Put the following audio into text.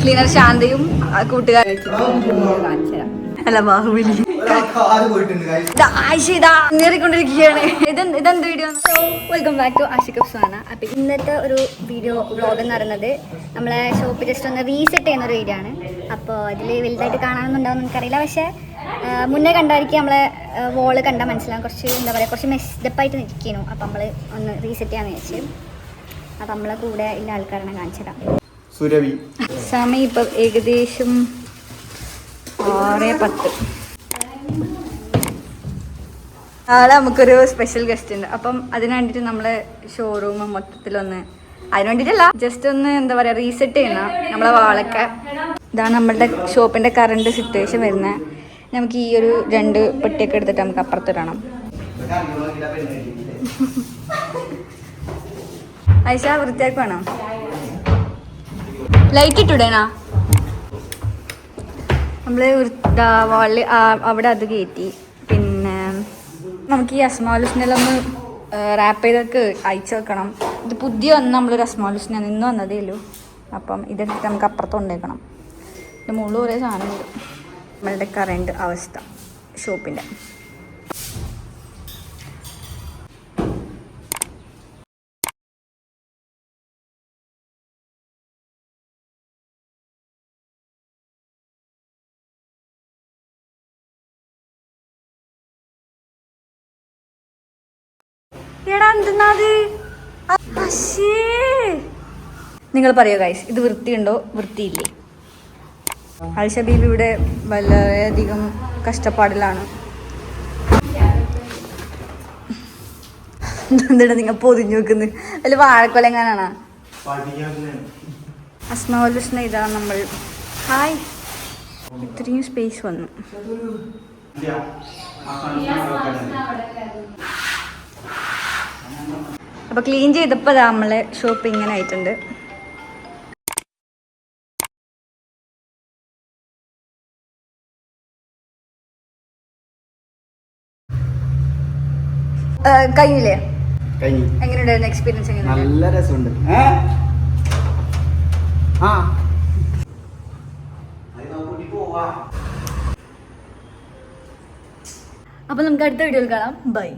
Cleaner ശാന്തയും കൂട്ടുകാരും അല്ല ബാഹുബലി ആയിക്കൊണ്ടിരിക്കുകയാണ്. ഇതെന്ത് video? Welcome back to Ashiq Afsana. അപ്പം ഇന്നത്തെ ഒരു വീഡിയോ വ്ളോഗ് എന്ന് പറയുന്നത് നമ്മളെ ഷോപ്പ് ജസ്റ്റ് ഒന്ന് റീസെറ്റ് ചെയ്യുന്ന ഒരു വീഡിയോ ആണ്. അപ്പോൾ അതിൽ വലുതായിട്ട് കാണാനൊന്നും എനിക്കറിയില്ല. പക്ഷേ മുന്നേ കണ്ടായിരിക്കും നമ്മളെ വോള് കണ്ടാൽ മനസ്സിലാവും. കുറച്ച് എന്താ പറയുക, കുറച്ച് മെസ്ഡപ്പായിട്ട് നിൽക്കുന്നു. അപ്പം നമ്മൾ ഒന്ന് റീസെറ്റ് ചെയ്യാമെന്ന് വെച്ച്. അപ്പം നമ്മളെ കൂടെ ഉള്ള ആൾക്കാരാണ് കാണിച്ചിടാം. സുരവി സമയം ഇപ്പം ഏകദേശം 6:10. നാളെ നമുക്കൊരു സ്പെഷ്യൽ ഗസ്റ്റ് ഉണ്ട്. അപ്പം അതിന് വേണ്ടിയിട്ട് നമ്മളെ ഷോറൂം മൊത്തത്തിലൊന്ന്, അതിന് വേണ്ടിയിട്ടല്ല, ജസ്റ്റ് ഒന്ന് എന്താ പറയുക റീസെറ്റ് ചെയ്യണം നമ്മളെ വാളൊക്കെ. ഇതാണ് നമ്മളുടെ ഷോപ്പിൻ്റെ കറണ്ട് സിറ്റുവേഷൻ വരുന്നത്. നമുക്ക് ഈ ഒരു 2 പെട്ടിയൊക്കെ എടുത്തിട്ട് നമുക്ക് അപ്പുറത്തിടണം. ഐഷ വൃത്തിയാക്കി വേണം. ലൈറ്റ് ഇട്ടിടേനാ നമ്മള് വാളിൽ അവിടെ അത് കയറ്റി. പിന്നെ നമുക്ക് ഈ അസ്മാലുസ്നെല്ലൊന്ന് റാപ്പ് ചെയ്തൊക്കെ അയച്ചു വെക്കണം. ഇത് പുതിയ വന്ന് നമ്മളൊരു അസ്മാലുസ്നാണ്, ഇന്ന് വന്നതേ ഉള്ളൂ. അപ്പം ഇതെടുത്തിട്ട് നമുക്ക് അപ്പുറത്ത് കൊണ്ടേക്കണം. ഇതിൻ്റെ മുകളിൽ കുറേ സാധനമുണ്ട്. നമ്മളുടെ കറണ്ട് അവസ്ഥ ഷോപ്പിൻ്റെ. എടാ എന്തെന്നാത്? നിങ്ങൾ പറയോ ഗൈസ്, ഇത് വൃത്തിയുണ്ടോ വൃത്തിയില്ലേ? ആയിഷ ബീബി ഇവിടെ വളരെയധികം കഷ്ടപ്പാടിലാണ്. എന്തിനാ നിങ്ങൾ പൊതിഞ്ഞു വെക്കുന്നത്? അതിൽ വാഴക്കൊലങ്ങാനാണ്. അസ്മാവുലുസ്ന ഇതാണ് നമ്മൾ. ഹായ്, ഇത്രയും സ്പേസ് വന്നു. അപ്പോൾ ക്ലീൻ ചെയ്തപ്പോൾ നമ്മളെ ഷോപ്പ് ഇങ്ങനെ ആയിട്ടുണ്ട്. കഴിഞ്ഞില്ലേ? എങ്ങനെയുണ്ടായിരുന്നു എക്സ്പീരിയൻസ്? നല്ല രസമുണ്ട്. അപ്പോൾ നമുക്ക് അടുത്ത വീഡിയോയിൽ കാണാം. ബൈ.